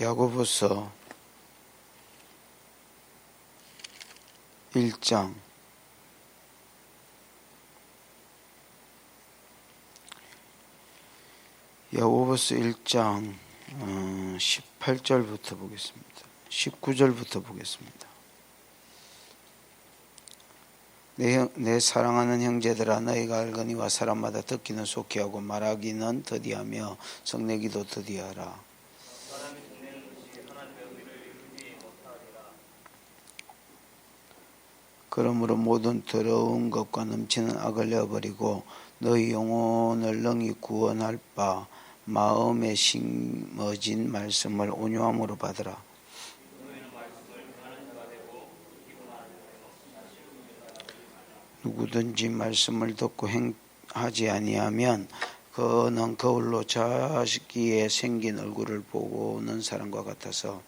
야고보서 1장 야고보서 1장 18절부터 보겠습니다. 19절부터 보겠습니다. 내 사랑하는 형제들아, 너희가 알거니와 사람마다 듣기는 속히 하고 말하기는 더디하며 성내기도 더디하라. 그러므로 모든 더러운 것과 넘치는 악을 내어버리고 너희 영혼을 능히 구원할 바 마음에 심어진 말씀을 온유함으로 받으라. 누구든지 말씀을 듣고 행하지 아니하면 그는 거울로 자기의 생긴 얼굴을 보는 사람과 같아서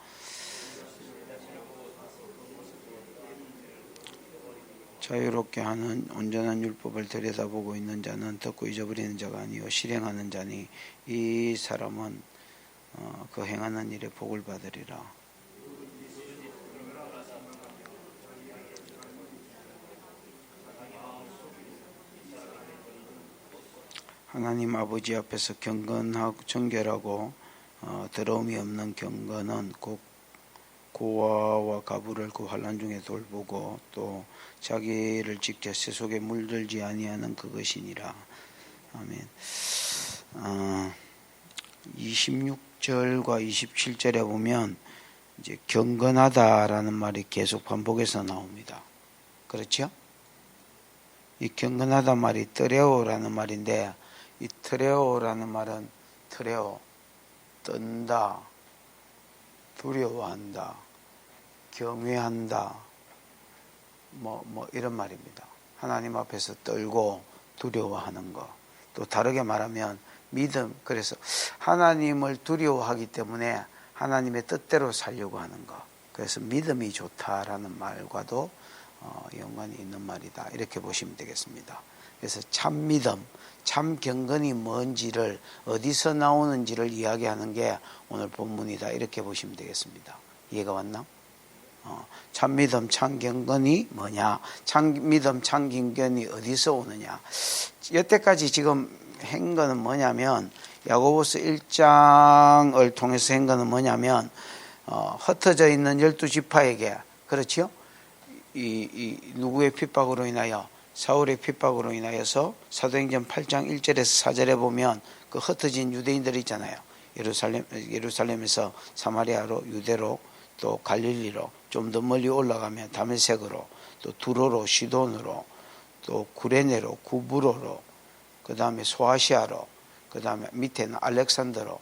자유롭게 하는 온전한 율법을 들여다보고 있는 자는 듣고 잊어버리는 자가 아니요 실행하는 자니 이 사람은 그 행하는 일에 복을 받으리라. 하나님 아버지 앞에서 경건하고 정결하고 더러움이 없는 경건은 곧 고아와 가부를 그 환난 중에 돌보고 또 자기를 직접 세속에 물들지 아니하는 그것이니라. 아멘. 26절과 27절에 보면 이제 경건하다라는 말이 계속 반복해서 나옵니다. 그렇죠? 이 경건하다 말이 트레오라는 말인데, 이 트레오라는 말은 트레오, 뜬다, 두려워한다, 경외한다, 뭐 이런 말입니다. 하나님 앞에서 떨고 두려워하는 거. 또 다르게 말하면 믿음. 그래서 하나님을 두려워하기 때문에 하나님의 뜻대로 살려고 하는 거. 그래서 믿음이 좋다라는 말과도 연관이 있는 말이다. 이렇게 보시면 되겠습니다. 그래서 참 믿음, 참 경건이 뭔지를, 어디서 나오는지를 이야기하는 게 오늘 본문이다. 이렇게 보시면 되겠습니다. 이해가 왔나? 참 믿음, 참 경건이 뭐냐? 참 믿음, 참 경건이 어디서 오느냐? 여태까지 지금 한 거는 뭐냐면, 야고보서 1장을 통해서 한 거는 뭐냐면, 흩어져 있는 12지파에게, 그렇지요? 누구의 핍박으로 인하여? 사울의 핍박으로 인하여서 사도행전 8장 1절에서 4절에 보면 그 흩어진 유대인들이 있잖아요. 예루살렘에서 사마리아로, 유대로, 또 갈릴리로, 좀 더 멀리 올라가면 다메섹으로, 또 두로로, 시돈으로, 또 구레네로, 구브로로, 그 다음에 소아시아로, 그 다음에 밑에는 알렉산더로,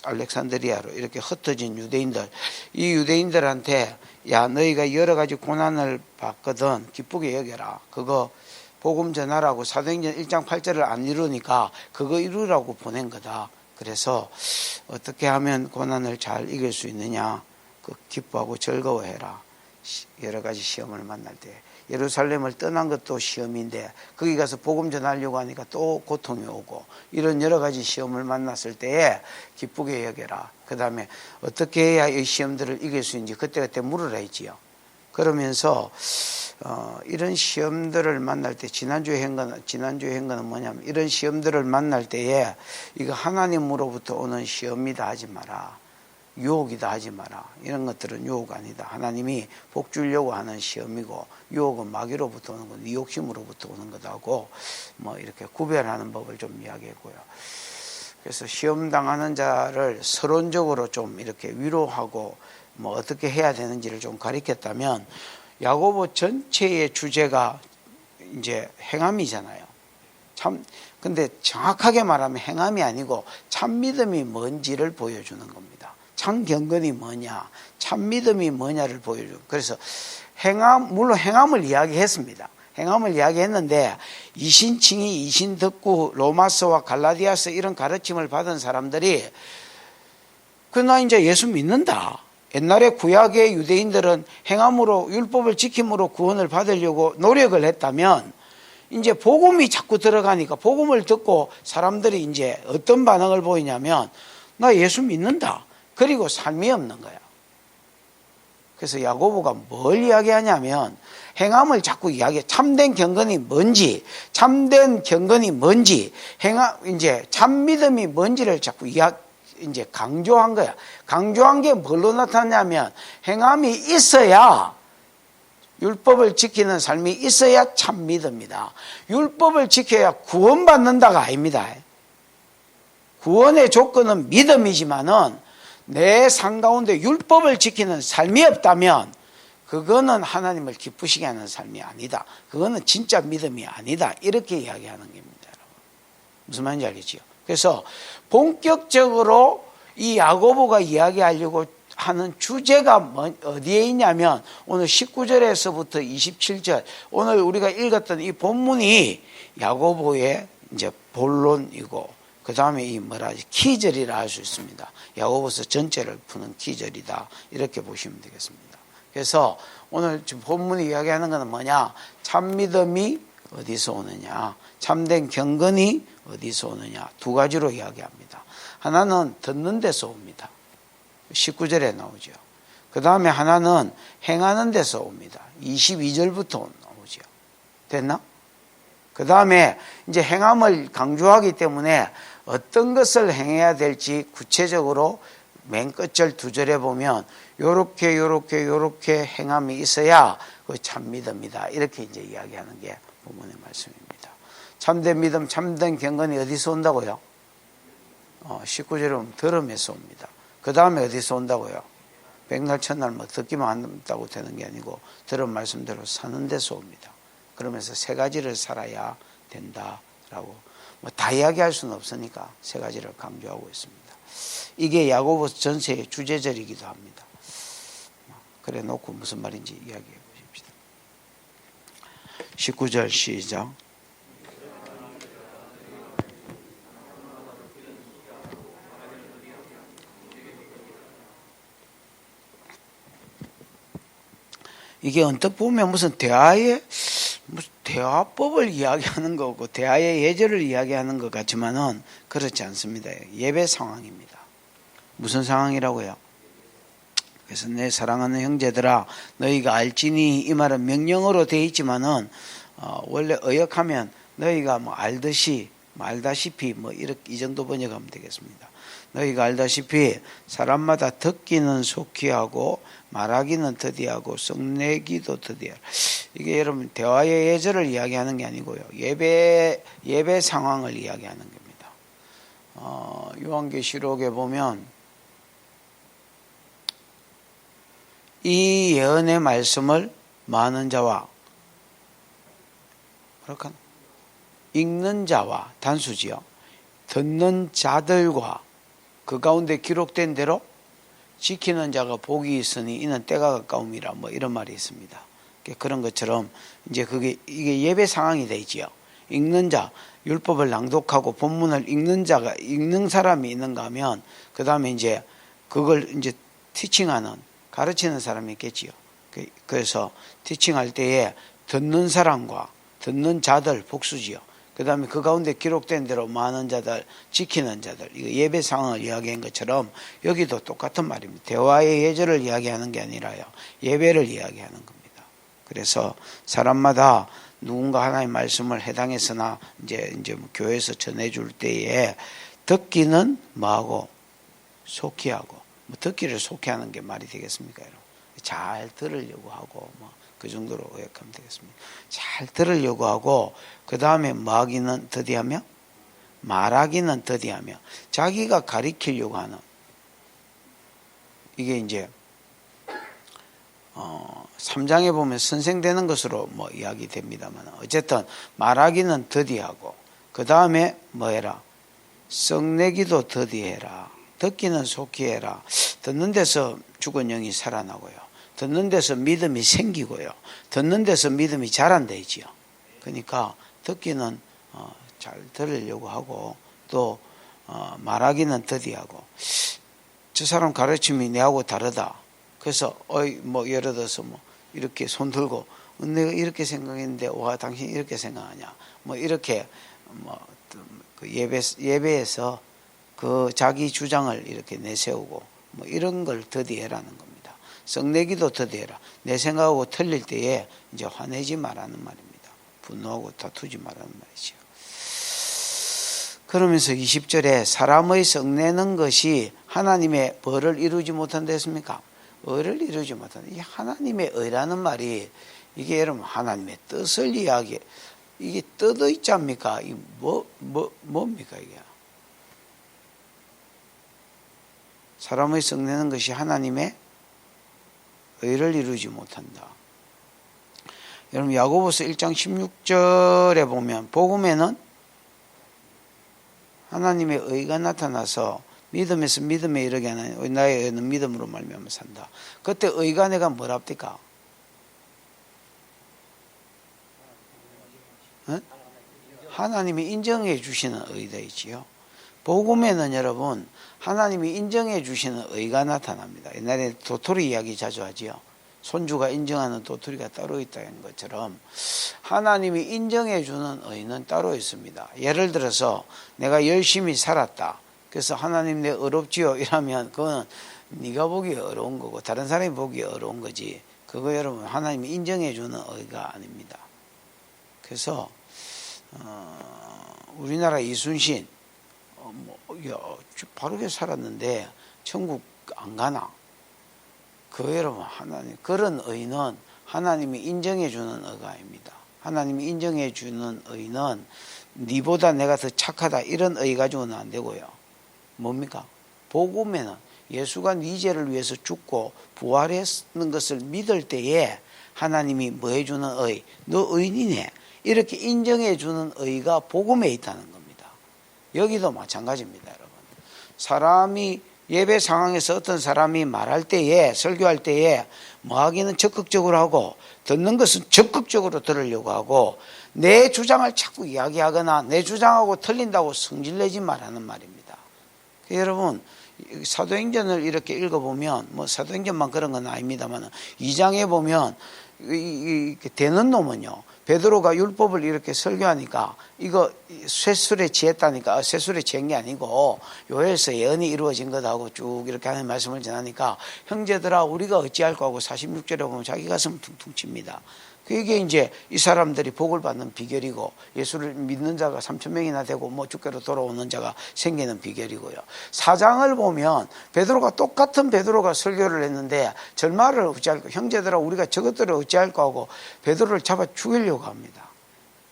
알렉산드리아로 이렇게 흩어진 유대인들, 이 유대인들한테 야, 너희가 여러 가지 고난을 받거든 기쁘게 여겨라. 그거 복음 전하라고. 사도행전 1장 8절을 안 이루니까 그거 이루라고 보낸 거다. 그래서 어떻게 하면 고난을 잘 이길 수 있느냐? 그 기뻐하고 즐거워해라. 여러 가지 시험을 만날 때. 예루살렘을 떠난 것도 시험인데 거기 가서 복음 전하려고 하니까 또 고통이 오고, 이런 여러 가지 시험을 만났을 때에 기쁘게 여겨라. 그 다음에 어떻게 해야 이 시험들을 이길 수 있는지 그때그때 물으라 했지요. 그러면서 이런 시험들을 만날 때 지난주에 한 거는 뭐냐면, 이런 시험들을 만날 때에 이거 하나님으로부터 오는 시험이다 하지 마라. 유혹이다 하지 마라. 이런 것들은 유혹 아니다. 하나님이 복 주려고 하는 시험이고, 유혹은 마귀로부터 오는 거, 네 욕심으로부터 오는 거다고 이렇게 구별하는 법을 좀 이야기했고요. 그래서 시험 당하는 자를 서론적으로 좀 이렇게 위로하고 어떻게 해야 되는지를 좀 가르쳤다면, 야고보 전체의 주제가 이제 행함이잖아요. 근데 정확하게 말하면 행함이 아니고 참 믿음이 뭔지를 보여주는 겁니다. 참 경건이 뭐냐, 참 믿음이 뭐냐를 보여주는. 그래서 물론 행함을 이야기했습니다. 행함을 이야기했는데, 이신칭의, 이신덕구, 로마서와 갈라디아서 이런 가르침을 받은 사람들이 나 이제 예수 믿는다. 옛날에 구약의 유대인들은 행함으로, 율법을 지킴으로 구원을 받으려고 노력을 했다면, 이제 복음이 자꾸 들어가니까 복음을 듣고 사람들이 이제 어떤 반응을 보이냐면, 나 예수 믿는다. 그리고 삶이 없는 거야. 그래서 야고보가 뭘 이야기하냐면 행함을 자꾸 이야기해. 참된 경건이 뭔지, 참된 경건이 뭔지, 이제 참 믿음이 뭔지를 자꾸 이제 강조한 거야. 강조한 게 뭘로 나타나냐면 행함이 있어야, 율법을 지키는 삶이 있어야 참 믿음이다. 율법을 지켜야 구원받는다가 아닙니다. 구원의 조건은 믿음이지만은 내 삶 가운데 율법을 지키는 삶이 없다면 그거는 하나님을 기쁘시게 하는 삶이 아니다. 그거는 진짜 믿음이 아니다. 이렇게 이야기하는 겁니다. 여러분. 무슨 말인지 알겠지요? 그래서 본격적으로 이 야고보가 이야기하려고 하는 주제가 어디에 있냐면 오늘 19절에서부터 27절, 오늘 우리가 읽었던 이 본문이 야고보의 이제 본론이고, 그 다음에 이 키절이라 할 수 있습니다. 야고보서 전체를 푸는 키절이다. 이렇게 보시면 되겠습니다. 그래서 오늘 지금 본문이 이야기하는 것은 뭐냐? 참 믿음이 어디서 오느냐? 참된 경건이 어디서 오느냐? 두 가지로 이야기합니다. 하나는 듣는 데서 옵니다. 19절에 나오죠. 그 다음에 하나는 행하는 데서 옵니다. 22절부터 나오죠. 됐나? 그 다음에 이제 행함을 강조하기 때문에 어떤 것을 행해야 될지 구체적으로 맨 끝절 두 절에 보면 요렇게 행함이 있어야 그 참 믿음이다. 이렇게 이제 이야기하는 게 본문의 말씀입니다. 참된 믿음, 참된 경건이 어디서 온다고요? 19절에 보면 들음에서 옵니다. 그 다음에 어디서 온다고요? 백날 첫날 뭐 듣기만 한다고 되는 게 아니고 들은 말씀대로 사는 데서 옵니다. 그러면서 세 가지를 살아야 된다라고 뭐 다 이야기할 수는 없으니까 세 가지를 강조하고 있습니다. 이게 야고보 전체의 주제절이기도 합니다. 그래 놓고 무슨 말인지 이야기해 보십시다. 19절 시작. 이게 언뜻 보면 무슨 대화법을 이야기하는 거고 대화의 예절을 이야기하는 것 같지만은 그렇지 않습니다. 예배 상황입니다. 무슨 상황이라고요? 그래서 내 사랑하는 형제들아 너희가 알지니, 이 말은 명령어로 되어 있지만은 원래 의역하면 너희가 뭐 알듯이 알다시피 뭐 이렇게 이 정도 번역하면 되겠습니다. 너희가 알다시피 사람마다 듣기는 속히 하고 말하기는 더디하고 성내기도 더디하라. 이게 여러분 대화의 예절을 이야기하는 게 아니고요. 예배 상황을 이야기하는 겁니다. 요한계시록에 보면 이 예언의 말씀을 많은 자와 읽는 자와 단수지요. 듣는 자들과 그 가운데 기록된 대로 지키는 자가 복이 있으니 이는 때가 가까움이라 뭐 이런 말이 있습니다. 그런 것처럼 이제 이게 예배 상황이 되지요. 읽는 자, 율법을 낭독하고 본문을 읽는 사람이 있는가 하면 그 다음에 이제 그걸 이제 티칭하는, 가르치는 사람이 있겠지요. 그래서 티칭할 때에 듣는 사람과 듣는 자들 복수지요. 그 다음에 그 가운데 기록된 대로 많은 자들, 지키는 자들, 이거 예배 상황을 이야기한 것처럼 여기도 똑같은 말입니다. 대화의 예절을 이야기하는 게 아니라요, 예배를 이야기하는 겁니다. 그래서 사람마다 누군가 하나의 말씀을 해당해서나 이제 뭐 교회에서 전해줄 때에 듣기는 뭐하고 속히 하고, 뭐 듣기를 속히 하는 게 말이 되겠습니까, 여러분? 잘 들으려고 하고 그 정도로 의역하면 되겠습니다. 잘 들으려고 하고 그 다음에 뭐하기는 더디하며 말하기는 더디하며 자기가 가리키려고 하는, 이게 이제 3장에 보면 선생되는 것으로 뭐 이야기 됩니다만 어쨌든 말하기는 더디하고 그 다음에 뭐해라? 성내기도 더디해라. 듣기는 속히 해라. 듣는 데서 죽은 영이 살아나고요. 듣는 데서 믿음이 생기고요. 듣는 데서 믿음이 자란다지요. 그러니까 듣기는 잘 들으려고 하고 또 말하기는 더디하고, 저 사람 가르침이 내하고 다르다. 그래서 뭐 예를 들어서 뭐 이렇게 손 들고 내가 이렇게 생각했는데 와 당신 이렇게 생각하냐, 뭐 이렇게 그 예배에서 그 자기 주장을 이렇게 내세우고 뭐 이런 걸 더디해라는 겁니다. 썩내기도 더디해라. 내 생각하고 틀릴 때에 이제 화내지 말라는 말입니다. 분노하고 다투지 말라는 말이죠. 그러면서 20절에 사람의 썩내는 것이 하나님의 벌을 이루지 못한다 했습니까? 의를 이루지 못한다. 이 하나님의 의라는 말이 이게 여러분 하나님의 뜻을 이야기해. 이게 뜻도 있지 않습니까? 이 뭡니까 이게? 사람의 썩내는 것이 하나님의 의를 이루지 못한다. 여러분 야고보서 1장 16절에 보면 복음에는 하나님의 의가 나타나서 믿음에서 믿음에 이르게 하는 나의 의는 믿음으로 말미암아 산다. 그때 의가 내가 뭐랍니까? 하나님이 인정해 주시는 의가 있지요. 복음에는 여러분 하나님이 인정해 주시는 의가 나타납니다. 옛날에 도토리 이야기 자주 하지요. 손주가 인정하는 도토리가 따로 있다는 것처럼 하나님이 인정해 주는 의는 따로 있습니다. 예를 들어서 내가 열심히 살았다. 그래서 하나님 내 어렵지요 이러면 그건 네가 보기 어려운 거고 다른 사람이 보기 어려운 거지. 그거 여러분 하나님이 인정해 주는 의가 아닙니다. 그래서 우리나라 이순신 바르게 살았는데 천국 안 가나? 그 여러분 하나님 그런 의는 하나님이 인정해 주는 의가 아닙니다. 하나님이 인정해 주는 의는 네보다 내가 더 착하다 이런 의 가지고는 안 되고요. 뭡니까? 복음에는 예수가 네 죄를 위해서 죽고 부활했는 것을 믿을 때에 하나님이 뭐 해주는 의? 너 의인이네. 이렇게 인정해 주는 의가 복음에 있다는 겁니다. 여기도 마찬가지입니다, 여러분. 사람이 예배 상황에서 어떤 사람이 말할 때에 설교할 때에 뭐 하기는 적극적으로 하고 듣는 것은 적극적으로 들으려고 하고 내 주장을 자꾸 이야기하거나 내 주장하고 틀린다고 성질내지 말라는 말입니다. 여러분 사도행전을 이렇게 읽어보면 뭐 사도행전만 그런 건 아닙니다만 2장에 보면 되는 놈은요 베드로가 율법을 이렇게 설교하니까 이거 쇠술에 취했다니까 쇠술에 취한 게 아니고 요엘서 예언이 이루어진 것하고 쭉 이렇게 하는 말씀을 전하니까 형제들아 우리가 어찌할까 하고 46절에 보면 자기 가슴 퉁퉁 칩니다. 그게 이제 이 사람들이 복을 받는 비결이고 예수를 믿는 자가 3,000명이나 되고 뭐 주께로 돌아오는 자가 생기는 비결이고요. 4장을 보면 베드로가 똑같은 베드로가 설교를 했는데 절말을 어찌할까 형제들아 우리가 저것들을 어찌할까 하고 베드로를 잡아 죽이려고 합니다.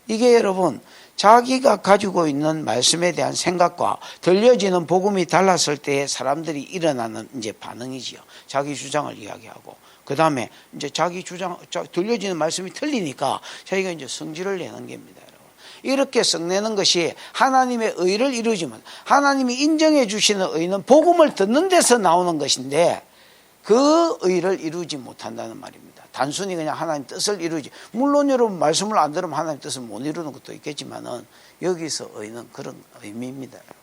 이게 여러분 자기가 가지고 있는 말씀에 대한 생각과 들려지는 복음이 달랐을 때에 사람들이 일어나는 이제 반응이지요. 자기 주장을 이야기하고 그 다음에 이제 자기 주장, 들려지는 말씀이 틀리니까 자기가 이제 성질을 내는 겁니다, 여러분. 이렇게 썩내는 것이 하나님의 의를 이루지만 하나님이 인정해 주시는 의는 복음을 듣는 데서 나오는 것인데 그 의를 이루지 못한다는 말입니다. 단순히 그냥 하나님 뜻을 이루지. 물론 여러분 말씀을 안 들으면 하나님 뜻을 못 이루는 것도 있겠지만은 여기서 의는 그런 의미입니다, 여러분.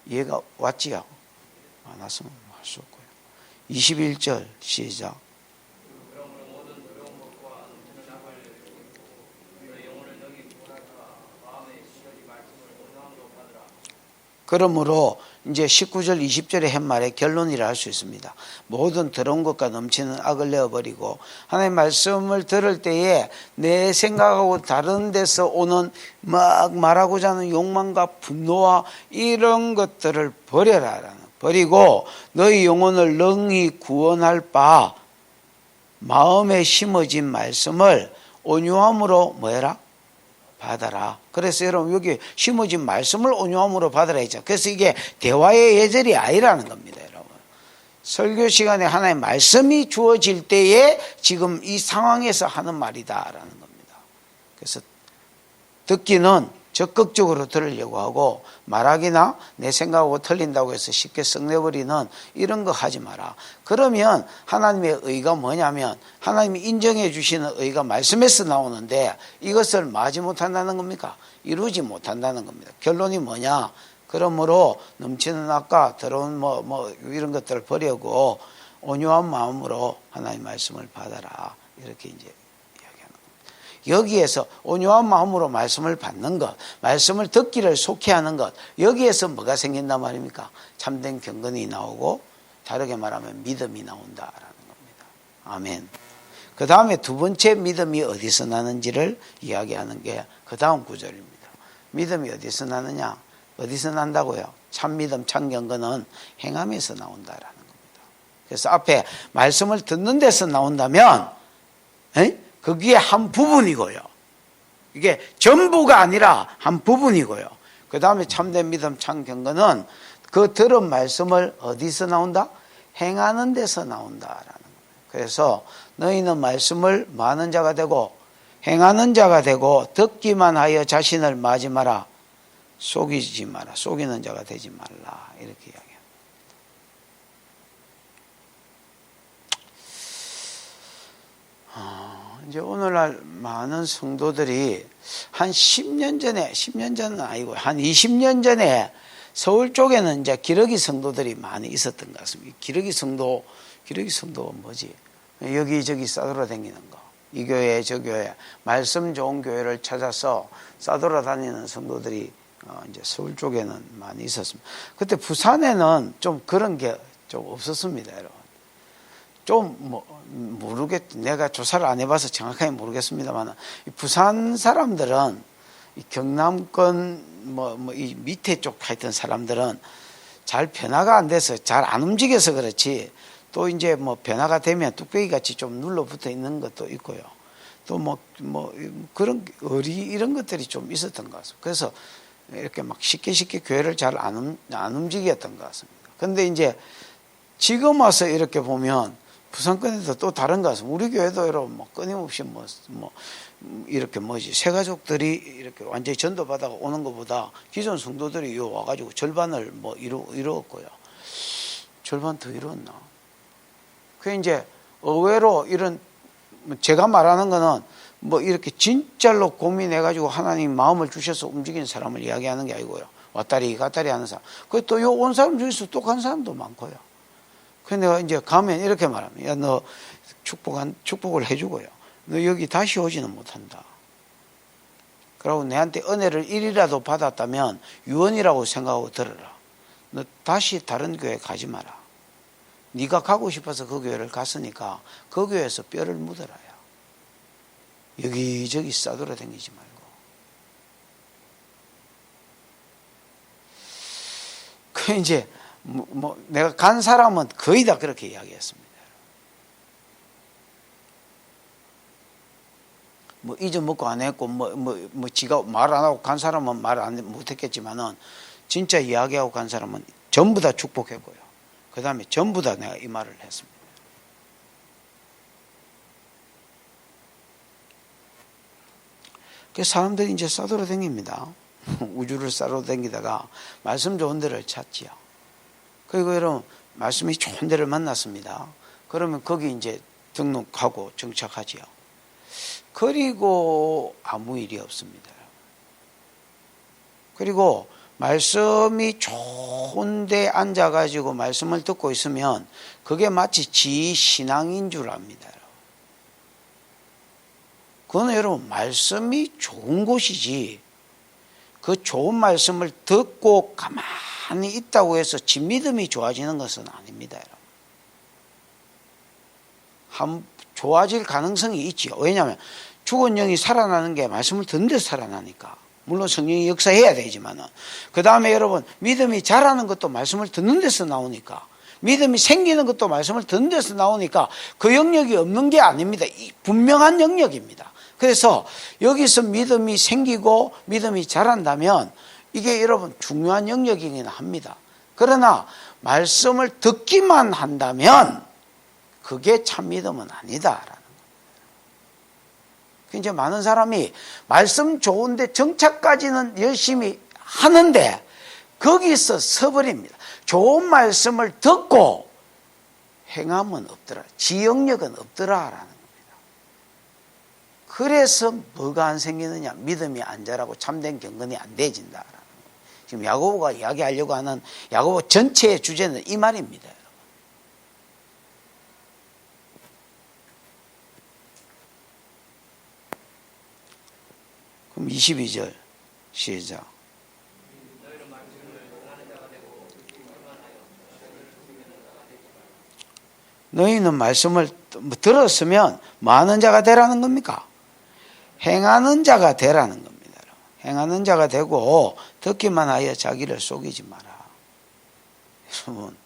이해가 왔지요? 안 왔으면 할 수 없고요. 21절 시작. 그러므로 이제 19절 20절의 팻말의 결론이라 할 수 있습니다. 모든 더러운 것과 넘치는 악을 내어버리고 하나님의 말씀을 들을 때에 내 생각하고 다른 데서 오는 막 말하고자 하는 욕망과 분노와 이런 것들을 버려라. 버리고 너희 영혼을 능히 구원할 바 마음에 심어진 말씀을 온유함으로 뭐해라? 받아라. 그래서 여러분 여기 심어진 말씀을 온유함으로 받아라 했죠. 그래서 이게 대화의 예절이 아니라는 겁니다, 여러분. 설교 시간에 하나의 말씀이 주어질 때에 지금 이 상황에서 하는 말이다라는 겁니다. 그래서 듣기는 적극적으로 들으려고 하고 말하기나 내 생각하고 틀린다고 해서 쉽게 썩내버리는 이런 거 하지 마라. 그러면 하나님의 의가 뭐냐면 하나님이 인정해 주시는 의가 말씀에서 나오는데 이것을 마지 못한다는 겁니까? 이루지 못한다는 겁니다. 결론이 뭐냐? 그러므로 넘치는 악과 더러운 이런 것들을 버리고 온유한 마음으로 하나님의 말씀을 받아라. 이렇게 이제 이야기하는 겁니다. 여기에서 온유한 마음으로 말씀을 받는 것, 말씀을 듣기를 속히 하는 것, 여기에서 뭐가 생긴단 말입니까? 참된 경건이 나오고 다르게 말하면 믿음이 나온다라는 겁니다. 아멘. 그 다음에 두 번째 믿음이 어디서 나는지를 이야기하는 게 그 다음 구절입니다. 믿음이 어디서 나느냐? 어디서 난다고요? 참 믿음, 참 경건은 행함에서 나온다라는 겁니다. 그래서 앞에 말씀을 듣는 데서 나온다면 그게 한 부분이고요. 이게 전부가 아니라 한 부분이고요. 그 다음에 참된 믿음, 참 경건은 그 들은 말씀을 어디서 나온다? 행하는 데서 나온다라는 겁니다. 그래서 너희는 말씀을 많은 자가 되고 행하는 자가 되고 듣기만 하여 자신을 마지 마라. 속이지 마라. 속이는 자가 되지 말라. 이렇게 이야기합니다. 이제 오늘날 많은 성도들이 한 10년 전은 아니고 한 20년 전에 서울 쪽에는 이제 기러기 성도들이 많이 있었던 것 같습니다. 기러기 성도가 뭐지? 여기저기 싸돌아다니는 거. 이 교회, 저 교회, 말씀 좋은 교회를 찾아서 싸돌아다니는 성도들이 이제 서울 쪽에는 많이 있었습니다. 그때 부산에는 좀 그런 게 좀 없었습니다, 여러분. 좀 내가 조사를 안 해봐서 정확하게 모르겠습니다만, 부산 사람들은 이 경남권 이 밑에 쪽 하여튼 사람들은 잘 변화가 안 돼서 잘 안 움직여서 그렇지. 또 이제 변화가 되면 뚝배기 같이 좀 눌러붙어 있는 것도 있고요. 또 그런 이런 것들이 좀 있었던 것 같습니다. 그래서 이렇게 막 쉽게 교회를 잘 안 움직였던 것 같습니다. 그런데 이제 지금 와서 이렇게 보면 부산권에도 또 다른 것 같습니다. 우리 교회도 여러분 끊임없이 이렇게 새가족들이 이렇게 완전히 전도받아 오는 것보다 기존 성도들이 와가지고 절반을 이루었고요. 절반 더 이루었나? 그 이제 의외로 이런 제가 말하는 거는 이렇게 진짜로 고민해가지고 하나님 마음을 주셔서 움직이는 사람을 이야기하는 게 아니고요. 왔다리 갔다리 하는 사람. 그 또 온 사람 중에서 똑같은 사람도 많고요. 그래서 내가 이제 가면 이렇게 말하면, 야, 너 축복을 해주고요. 너 여기 다시 오지는 못한다. 그러고 내한테 은혜를 1이라도 받았다면 유언이라고 생각하고 들어라. 너 다시 다른 교회 가지 마라. 네가 가고 싶어서 그 교회를 갔으니까 그 교회에서 뼈를 묻어라야. 여기저기 싸돌아다니지 말고. 그 이제 내가 간 사람은 거의 다 그렇게 이야기했습니다. 잊어먹고 안 했고 지가 말 안 하고 간 사람은 말 못 했겠지만은 진짜 이야기하고 간 사람은 전부 다 축복했고요. 그 다음에 전부 다 내가 이 말을 했습니다. 그 사람들이 이제 싸돌아다닙니다. 우주를 싸돌아다니다가 말씀 좋은 데를 찾지요. 그리고 여러분 말씀이 좋은 데를 만났습니다. 그러면 거기 이제 등록하고 정착하지요. 그리고 아무 일이 없습니다. 그리고 말씀이 좋은 데 앉아가지고 말씀을 듣고 있으면 그게 마치 지 신앙인 줄 압니다. 그거는 여러분 말씀이 좋은 곳이지 그 좋은 말씀을 듣고 가만히 있다고 해서 지 믿음이 좋아지는 것은 아닙니다. 좋아질 가능성이 있지요. 왜냐하면 죽은 영이 살아나는 게 말씀을 듣는 데서 살아나니까. 물론 성령이 역사해야 되지만은. 그 다음에 여러분, 믿음이 자라는 것도 말씀을 듣는 데서 나오니까. 믿음이 생기는 것도 말씀을 듣는 데서 나오니까 그 영역이 없는 게 아닙니다. 분명한 영역입니다. 그래서 여기서 믿음이 생기고 믿음이 자란다면 이게 여러분 중요한 영역이긴 합니다. 그러나 말씀을 듣기만 한다면 그게 참 믿음은 아니다라는 겁니다. 이제 많은 사람이 말씀 좋은데 정착까지는 열심히 하는데 거기서 서버립니다. 좋은 말씀을 듣고 행함은 없더라. 지영력은 없더라라는 겁니다. 그래서 뭐가 안 생기느냐? 믿음이 안 자라고 참된 경건이 안 되어진다라는 거예요. 지금 야고보가 이야기하려고 하는 야고보 전체의 주제는 이 말입니다. 그럼 22절 시작. 너희는 말씀을 들었으면 뭐 하는 자가 되라는 겁니까? 행하는 자가 되라는 겁니다. 행하는 자가 되고 듣기만 하여 자기를 속이지 마라. 여러분,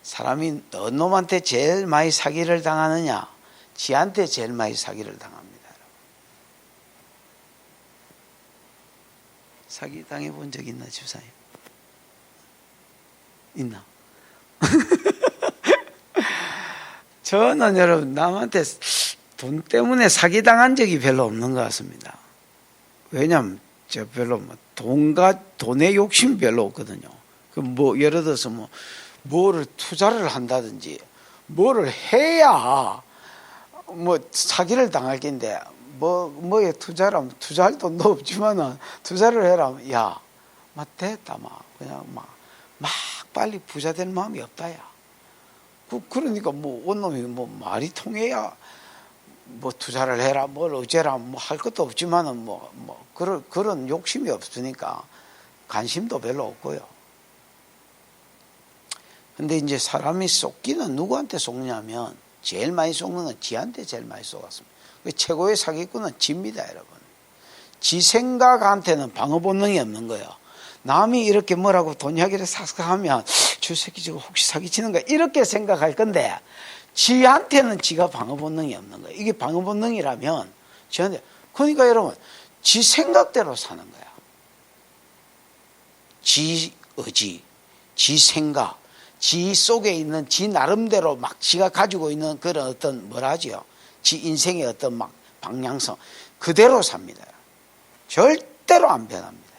사람이 어느 놈한테 제일 많이 사기를 당하느냐? 지한테 제일 많이 사기를 당합니다. 사기 당해본 적 있나, 집사님? 있나? 저는 여러분 남한테 돈 때문에 사기당한 적이 별로 없는 것 같습니다. 왜냐하면 저 별로 돈의 욕심이 별로 없거든요. 뭐 예를 들어서 뭐를 투자를 한다든지 뭐를 해야 뭐 사기를 당할 낀데 뭐에 투자할 돈도 없지만은 투자를 해라. 야, 됐다 그냥 막 빨리 부자 될 마음이 없다야. 그러니까 온놈이 말이 통해야 투자를 해라, 뭘 어째라, 할 것도 없지만은 그런 욕심이 없으니까 관심도 별로 없고요. 근데 이제 사람이 속기는 누구한테 속냐면 제일 많이 속는 건 지한테 제일 많이 속았습니다. 최고의 사기꾼은 지입니다, 여러분. 지 생각한테는 방어 본능이 없는 거예요. 남이 이렇게 뭐라고 돈 이야기를 싹싹 하면 저 새끼 저거 혹시 사기치는가 이렇게 생각할 건데 지한테는 지가 방어 본능이 없는 거예요. 이게 방어 본능이라면 지한테 그러니까 여러분 지 생각대로 사는 거야. 지 의지, 지 생각, 지 속에 있는 지 나름대로 막 지가 가지고 있는 그런 어떤 뭐라지요? 지 인생의 어떤 방향성 그대로 삽니다. 절대로 안 변합니다.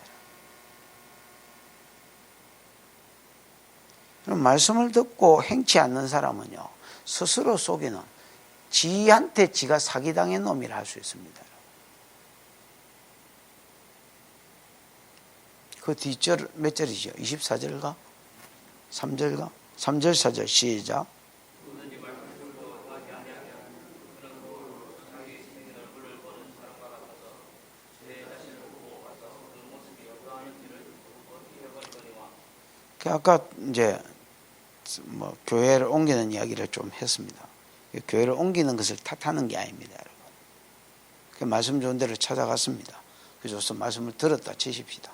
말씀을 듣고 행치 않는 사람은요, 스스로 속이는 지한테 지가 사기당한 놈이라 할 수 있습니다. 그 뒷절 몇 절이죠? 24절가? 3절가? 3절 4절 시작. 아까 이제 교회를 옮기는 이야기를 좀 했습니다. 교회를 옮기는 것을 탓하는 게 아닙니다, 여러분. 그 말씀 좋은 데를 찾아갔습니다. 그래서 말씀을 들었다 치십시다.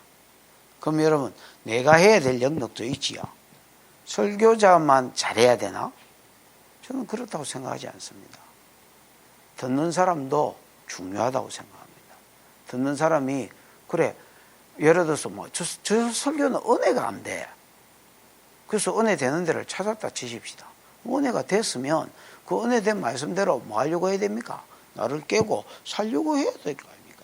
그럼 여러분, 내가 해야 될 영역도 있지요. 설교자만 잘해야 되나? 저는 그렇다고 생각하지 않습니다. 듣는 사람도 중요하다고 생각합니다. 듣는 사람이 그래, 예를 들어서 저 설교는 은혜가 안 돼. 그래서 은혜 되는 데를 찾았다 치십시다. 은혜가 됐으면 그 은혜 된 말씀대로 뭐 하려고 해야 됩니까? 나를 깨고 살려고 해야 될 거 아닙니까?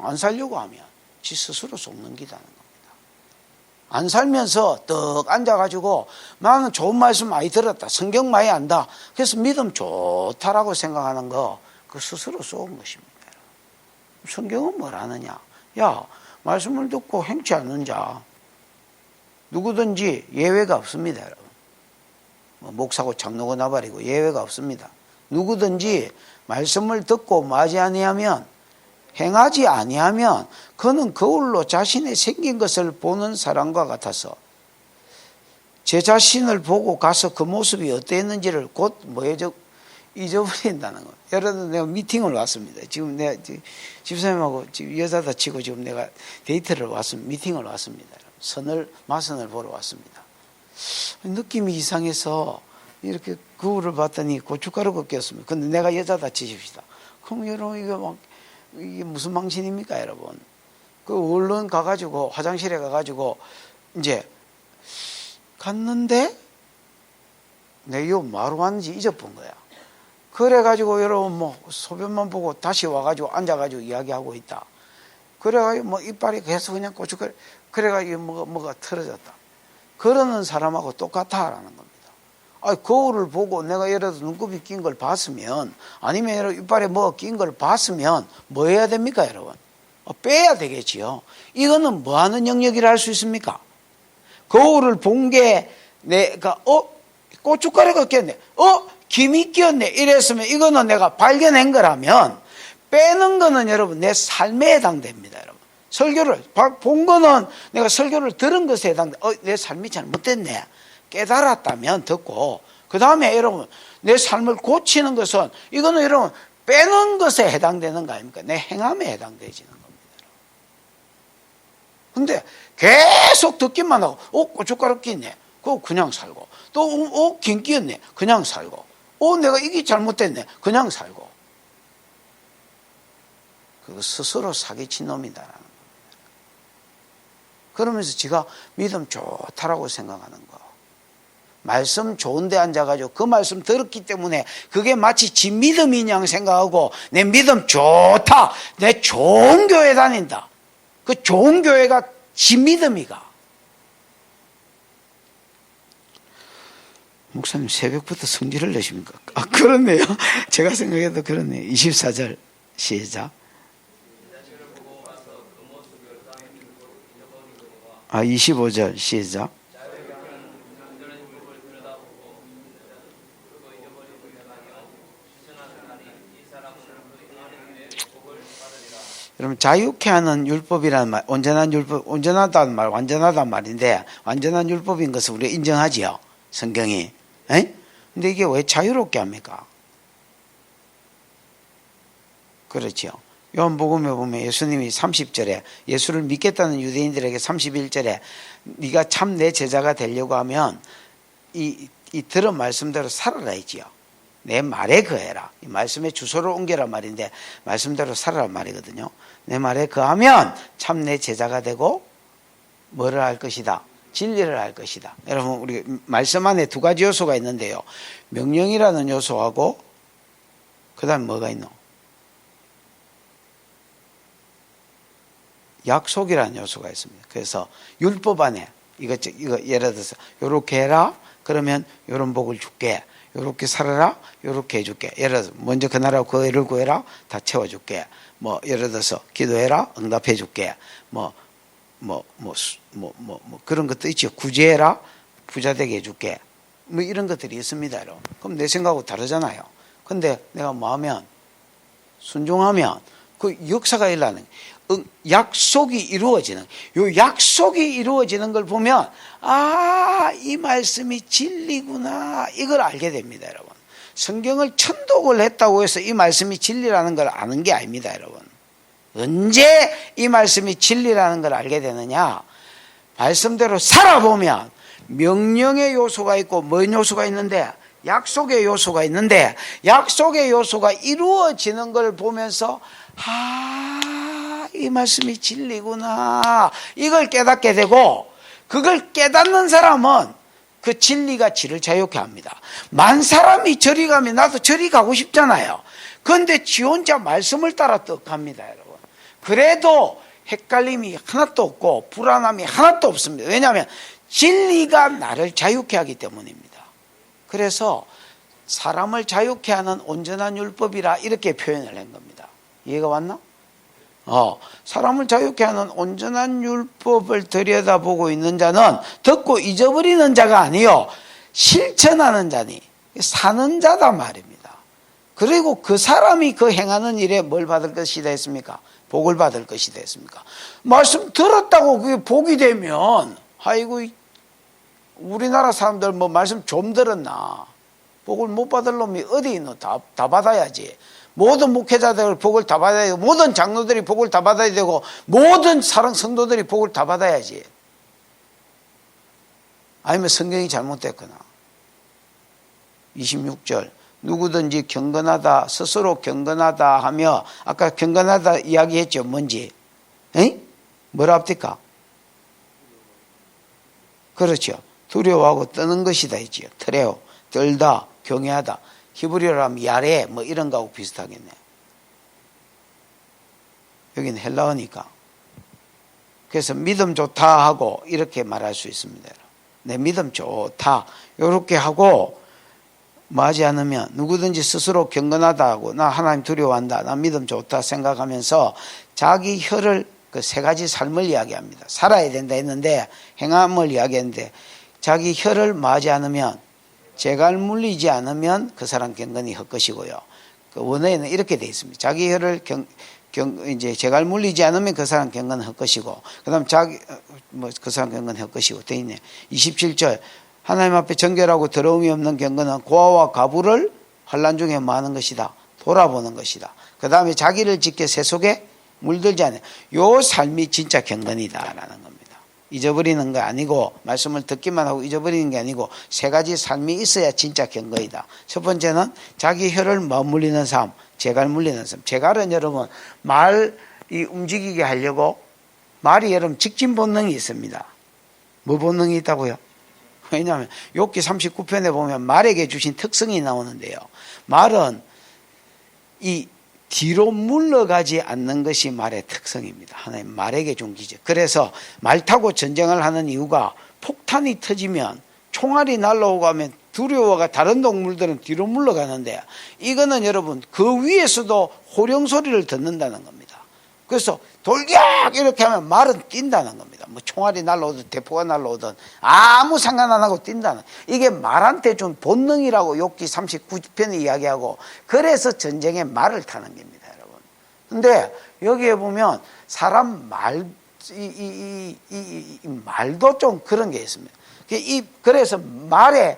안 살려고 하면 지 스스로 속는 기다는 겁니다. 안 살면서 떡 앉아가지고 나는 좋은 말씀 많이 들었다. 성경 많이 안다. 그래서 믿음 좋다라고 생각하는 거 그 스스로 쏘은 것입니다. 성경은 뭐라느냐? 야, 말씀을 듣고 행치 않는 자 누구든지 예외가 없습니다, 여러분. 목사고 장로고 나발이고 예외가 없습니다. 누구든지 말씀을 듣고 마지 아니하면 행하지 아니하면 그는 거울로 자신의 생긴 것을 보는 사람과 같아서 제 자신을 보고 가서 그 모습이 어땠는지를 곧 잊어버린다는 거예요. 여러분, 내가 미팅을 왔습니다. 지금 내가 집사님하고 지금 여자다 치고 지금 내가 데이트를 미팅을 왔습니다. 마선을 보러 왔습니다. 느낌이 이상해서 이렇게 거울을 봤더니 고춧가루가 꼈습니다. 근데 내가 여자다 치십시다. 그럼 여러분, 이게 무슨 망신입니까, 여러분? 얼른 가가지고, 화장실에 가가지고, 이제, 갔는데, 내가 뭐하러 왔는지 잊어본 거야. 그래가지고, 여러분, 소변만 보고 다시 와가지고, 앉아가지고 이야기하고 있다. 그래가지고, 이빨이 계속 그냥 고춧가루, 그래가지고 뭐가 틀어졌다. 그러는 사람하고 똑같다라는 겁니다. 거울을 보고 내가 예를 들어서 눈곱이 낀 걸 봤으면, 아니면 이빨에 뭐가 낀 걸 봤으면, 뭐 해야 됩니까, 여러분? 빼야 되겠지요. 이거는 뭐 하는 영역이라 할 수 있습니까? 거울을 본 게 내가, 고춧가루가 꼈네. 김이 꼈네. 이랬으면 이거는 내가 발견한 거라면, 빼는 거는 여러분 내 삶에 해당됩니다. 여러분 설교를 본 거는 내가 설교를 들은 것에 해당돼. 내 삶이 잘못됐네 깨달았다면 듣고, 그 다음에 여러분 내 삶을 고치는 것은 이거는 여러분 빼는 것에 해당되는 거 아닙니까? 내 행함에 해당되지는 겁니다. 근데 계속 듣기만 하고 고춧가루 끼네 그거 그냥 살고, 또 김 끼었네 그냥 살고, 내가 이게 잘못됐네 그냥 살고, 그거 스스로 사기친 놈이다. 그러면서 지가 믿음 좋다라고 생각하는 거, 말씀 좋은데 앉아가지고 그 말씀 들었기 때문에 그게 마치 지 믿음이냐 생각하고 내 믿음 좋다, 내 좋은 교회 다닌다, 그 좋은 교회가 지 믿음이가. 목사님 새벽부터 성질을 내십니까? 그렇네요. 제가 생각해도 그렇네요. 24절 시작. 25절 시작. 여러분 자유케 하는 율법이라는 말, 온전한 율법, 온전하다는 말, 완전하다는 말인데 완전한 율법인 것을 우리가 인정하지요, 성경이. 근데 이게 왜 자유롭게 합니까? 그렇죠. 요한복음에 보면 예수님이 30절에 예수를 믿겠다는 유대인들에게 31절에 네가 참 내 제자가 되려고 하면 이 들은 말씀대로 살아라 했지요. 내 말에 거해라. 이 말씀의 주소를 옮겨라 말인데 말씀대로 살아라 말이거든요. 내 말에 거하면 참 내 제자가 되고 뭐를 할 것이다? 진리를 할 것이다. 여러분 우리 말씀 안에 두 가지 요소가 있는데요. 명령이라는 요소하고 그 다음 뭐가 있노? 약속이라는 요소가 있습니다. 그래서 율법 안에 이거 예를 들어서 요렇게 해라 그러면 요런 복을 줄게, 요렇게 살아라 요렇게 해줄게. 예를 들어서 먼저 그 나라와 그 의를 구해라 다 채워줄게. 뭐 예를 들어서 기도해라 응답해줄게. 뭐 그런 것도 있죠. 구제해라 부자 되게 해줄게. 뭐 이런 것들이 있습니다. 여러분. 그럼 내 생각하고 다르잖아요. 근데 내가 뭐 하면 순종하면 그 역사가 일어나는 약속이 이루어지는, 요 약속이 이루어지는 걸 보면 이 말씀이 진리구나 이걸 알게 됩니다. 여러분 성경을 천독을 했다고 해서 이 말씀이 진리라는 걸 아는 게 아닙니다. 여러분 언제 이 말씀이 진리라는 걸 알게 되느냐, 말씀대로 살아보면 명령의 요소가 있고 뭔 요소가 있는데 약속의 요소가 있는데 약속의 요소가 이루어지는 걸 보면서 이 말씀이 진리구나 이걸 깨닫게 되고, 그걸 깨닫는 사람은 그 진리가 지를 자유케 합니다. 만 사람이 저리 가면 나도 저리 가고 싶잖아요. 그런데 지 혼자 말씀을 따라 떡합니다. 여러분 그래도 헷갈림이 하나도 없고 불안함이 하나도 없습니다. 왜냐하면 진리가 나를 자유케 하기 때문입니다. 그래서 사람을 자유케 하는 온전한 율법이라 이렇게 표현을 한 겁니다. 이해가 왔나? 사람을 자유케 하는 온전한 율법을 들여다보고 있는 자는 듣고 잊어버리는 자가 아니요 실천하는 자니 사는 자다 말입니다. 그리고 그 사람이 그 행하는 일에 뭘 받을 것이다 했습니까? 복을 받을 것이다 했습니까? 말씀 들었다고 그게 복이 되면 아이고 우리나라 사람들 뭐 말씀 좀 들었나, 복을 못 받을 놈이 어디 있노? 다 받아야지. 모든 목회자들 복을 다 받아야 되고 모든 장로들이 복을 다 받아야 되고 모든 사랑 성도들이 복을 다 받아야지. 아니면 성경이 잘못됐거나. 26절 누구든지 경건하다 스스로 경건하다 하며, 아까 경건하다 이야기했죠. 뭔지 뭐라 합니까? 그렇죠. 두려워하고 떠는 것이다 했지요. 트레오 떨다 경외하다. 히브리어로 하면 야레 뭐 이런 거하고 비슷하겠네. 여기는 헬라어니까. 그래서 믿음 좋다 하고 이렇게 말할 수 있습니다. 내 믿음 좋다 이렇게 하고 뭐 하지 않으면 누구든지 스스로 경건하다 하고 나 하나님 두려워한다 나 믿음 좋다 생각하면서 자기 혀를 그 세 가지 삶을 이야기합니다. 살아야 된다 했는데 행함을 이야기했는데 자기 혀를 뭐 하지 않으면 재갈 물리지 않으면 그 사람 경건이 헛것이고요. 그 원어에는 이렇게 돼 있습니다. 자기 혀를 이제 재갈 물리지 않으면 그 사람 경건은 헛것이고, 그 다음 그 사람 경건은 헛것이고 돼 있네. 27절. 하나님 앞에 정결하고 더러움이 없는 경건은 고아와 가부를 환난 중에 뭐하는 것이다? 돌아보는 것이다. 그 다음에 자기를 지켜 새 속에 물들지 않아요. 요 삶이 진짜 경건이다라는 겁니다. 잊어버리는 거 아니고, 말씀을 듣기만 하고 잊어버리는 게 아니고, 세 가지 삶이 있어야 진짜 경건이다. 첫 번째는 자기 혀를 맞물리는 삶, 재갈 물리는 삶. 재갈은 여러분 말이 움직이게 하려고 말이 여러분 직진 본능이 있습니다. 뭐 본능이 있다고요? 왜냐하면 욥기 39편에 보면 말에게 주신 특성이 나오는데요. 말은 이 뒤로 물러가지 않는 것이 말의 특성입니다. 하나님 말에게 준 기적. 그래서 말 타고 전쟁을 하는 이유가 폭탄이 터지면 총알이 날라오고 하면 두려워가 다른 동물들은 뒤로 물러가는데, 이거는 여러분 그 위에서도 호령 소리를 듣는다는 겁니다. 그래서 돌격 이렇게 하면 말은 뛴다는 겁니다. 뭐 총알이 날라오든 대포가 날라오든 아무 상관 안 하고 뛴다는, 이게 말한테 준 본능이라고 욥기 39편에 이야기하고, 그래서 전쟁에 말을 타는 겁니다, 여러분. 근데 여기에 보면 사람 말도 좀 그런 게 있습니다. 그래서 말에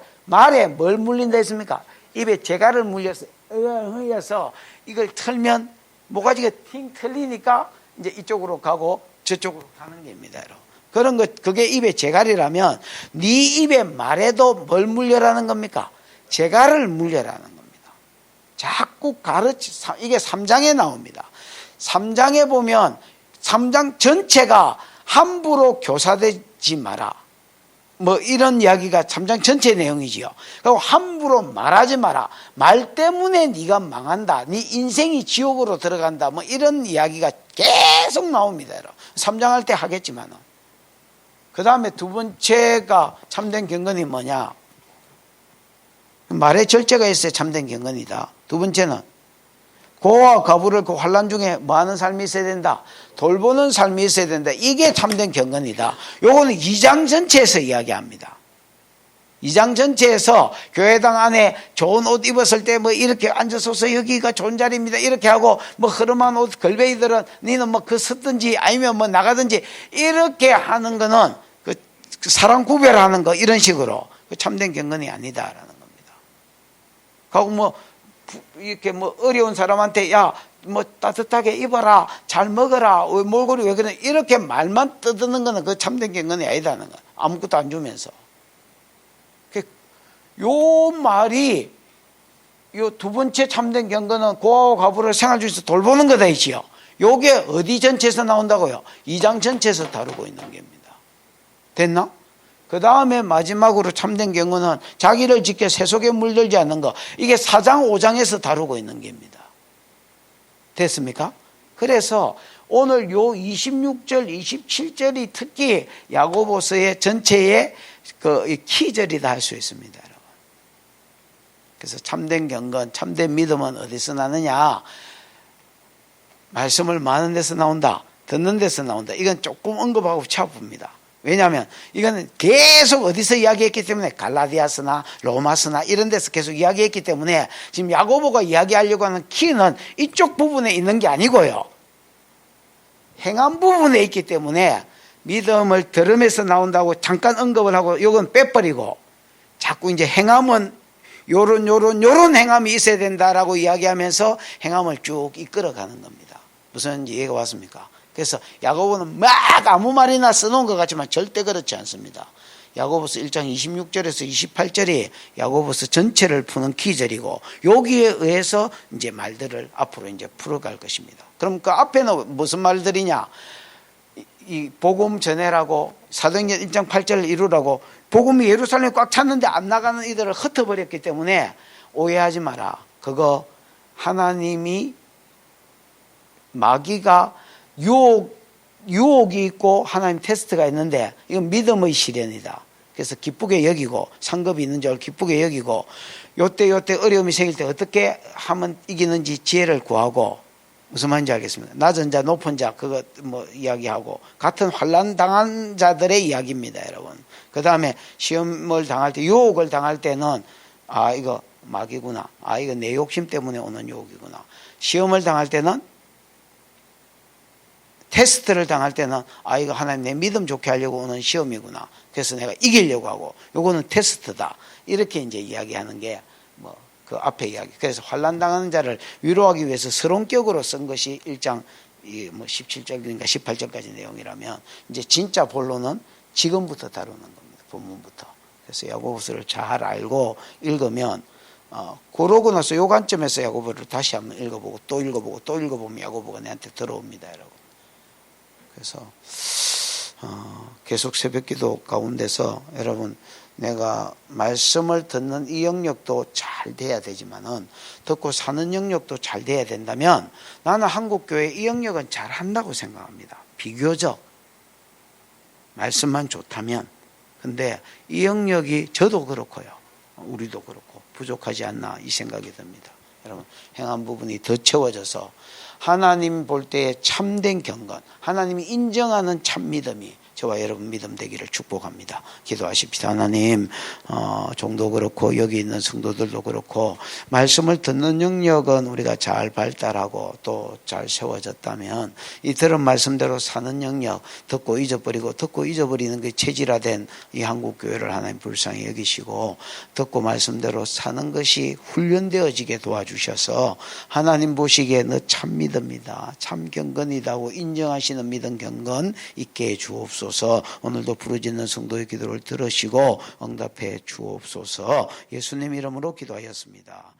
뭘 물린다 했습니까? 입에 재갈을 물려서 이걸 털면 모가지가 팅 털리니까 이제 이쪽으로 가고 저쪽으로 가는 겁니다, 여러분. 그런 것, 그게 입에 재갈이라면 네 입에 말에도 뭘 물려라는 겁니까? 재갈을 물려라는 겁니다. 자꾸 이게 3장에 나옵니다. 3장에 보면 3장 전체가 함부로 교사되지 마라, 뭐 이런 이야기가 3장 전체 내용이지요. 그리고 함부로 말하지 마라. 말 때문에 네가 망한다. 네 인생이 지옥으로 들어간다. 뭐 이런 이야기가 계속 나옵니다, 여러분. 3장 할 때 하겠지만은. 그 다음에 두 번째가 참된 경건이 뭐냐? 말의 절제가 있어야 참된 경건이다. 두 번째는 고아와 가부를 그 환난 중에 뭐하는 삶이 있어야 된다? 돌보는 삶이 있어야 된다. 이게 참된 경건이다. 요거는 2장 전체에서 이야기합니다. 2장 전체에서 교회당 안에 좋은 옷 입었을 때 뭐 이렇게 앉아서서 여기가 좋은 자리입니다 이렇게 하고, 뭐 흐름한 옷 걸베이들은 니는 뭐 그 섰든지 아니면 뭐 나가든지 이렇게 하는 거는 그 사람 구별하는 거, 이런 식으로 그 참된 경건이 아니다라는 겁니다. 하고 뭐 이렇게 뭐 어려운 사람한테 야 뭐 따뜻하게 입어라, 잘 먹어라, 왜 몰골이 왜 그래, 이렇게 말만 떠드는 거는 그 참된 경건이 아니다는 거. 아무것도 안 주면서. 요 말이 요 두 번째 참된 경건은 고아와 가부를 생활 중에서 돌보는 거다 이지요. 요게 어디 전체에서 나온다고요? 2장 전체에서 다루고 있는 겁니다. 됐나? 그 다음에 마지막으로 참된 경건은 자기를 지켜 새 속에 물들지 않는 거. 이게 4장 5장에서 다루고 있는 겁니다. 됐습니까? 그래서 오늘 요 26절 27절이 특히 야고보서의 전체의 그 키절이다 할 수 있습니다, 여러분. 그래서 참된 경건, 참된 믿음은 어디서 나느냐? 말씀을 많은 데서 나온다, 듣는 데서 나온다. 이건 조금 언급하고 차분합니다. 왜냐하면 이거는 계속 어디서 이야기했기 때문에, 갈라디아서나 로마서나 이런 데서 계속 이야기했기 때문에 지금 야고보가 이야기하려고 하는 키는 이쪽 부분에 있는 게 아니고요, 행한 부분에 있기 때문에 믿음을 들음에서 나온다고 잠깐 언급을 하고 이건 빼버리고, 자꾸 이제 행함은 요런 행함이 있어야 된다라고 이야기하면서 행함을 쭉 이끌어가는 겁니다. 무슨 이해가 왔습니까? 그래서 야고보는 막 아무 말이나 써놓은 것 같지만 절대 그렇지 않습니다. 야고보서 1장 26절에서 28절이 야고보서 전체를 푸는 기절이고, 여기에 의해서 이제 말들을 앞으로 이제 풀어갈 것입니다. 그럼 그 앞에는 무슨 말들이냐? 이 복음 전해라고, 사도행전 1장 8절을 이루라고, 복음이 예루살렘에 꽉 찼는데 안 나가는 이들을 흩어버렸기 때문에 오해하지 마라. 그거 하나님이, 마귀가 유혹이 있고 하나님 테스트가 있는데, 이건 믿음의 시련이다. 그래서 기쁘게 여기고, 상급이 있는 줄 기쁘게 여기고, 요때 어려움이 생길 때 어떻게 하면 이기는지 지혜를 구하고, 무슨 말인지 알겠습니다. 낮은 자 높은 자 그거 뭐 이야기하고, 같은 환난 당한 자들의 이야기입니다, 여러분. 그 다음에 시험을 당할 때, 유혹을 당할 때는 이거 마귀구나. 아, 이거 내 욕심 때문에 오는 유혹이구나. 시험을 당할 때는, 테스트를 당할 때는, 아, 이거 하나님 내 믿음 좋게 하려고 오는 시험이구나. 그래서 내가 이기려고 하고, 요거는 테스트다. 이렇게 이제 이야기하는 게, 그 앞에 이야기. 그래서 환난 당하는 자를 위로하기 위해서 서론격으로 쓴 것이 1장 17절인가 18절까지 내용이라면, 이제 진짜 본론은 지금부터 다루는 겁니다. 본문부터. 그래서 야고보서를 잘 알고 읽으면, 그러고 나서 요 관점에서 야고보를 다시 한번 읽어보고 또 읽어보고 또 읽어보면 야고보가 내한테 들어옵니다, 여러분. 그래서 계속 새벽기도 가운데서 여러분, 내가 말씀을 듣는 이 영역도 잘 돼야 되지만은 듣고 사는 영역도 잘 돼야 된다면 나는 한국교회 이 영역은 잘 한다고 생각합니다. 비교적 말씀만 좋다면. 근데 이 영역이 저도 그렇고요, 우리도 그렇고 부족하지 않나 이 생각이 듭니다. 여러분, 행한 부분이 더 채워져서 하나님 볼 때의 참된 경건, 하나님이 인정하는 참 믿음이 저와 여러분 믿음 되기를 축복합니다. 기도하십시다. 하나님, 종도 그렇고 여기 있는 성도들도 그렇고 말씀을 듣는 영역은 우리가 잘 발달하고 또 잘 세워졌다면 이 들은 말씀대로 사는 영역, 듣고 잊어버리고 듣고 잊어버리는 그 체질화된 이 한국교회를 하나님 불쌍히 여기시고 듣고 말씀대로 사는 것이 훈련되어지게 도와주셔서 하나님 보시기에 너 참 믿음이다, 참 경건이다고 인정하시는 믿음 경건 있게 해 주옵소서. 오늘도 부르짖는 성도의 기도를 들으시고 응답해 주옵소서. 예수님 이름으로 기도하였습니다.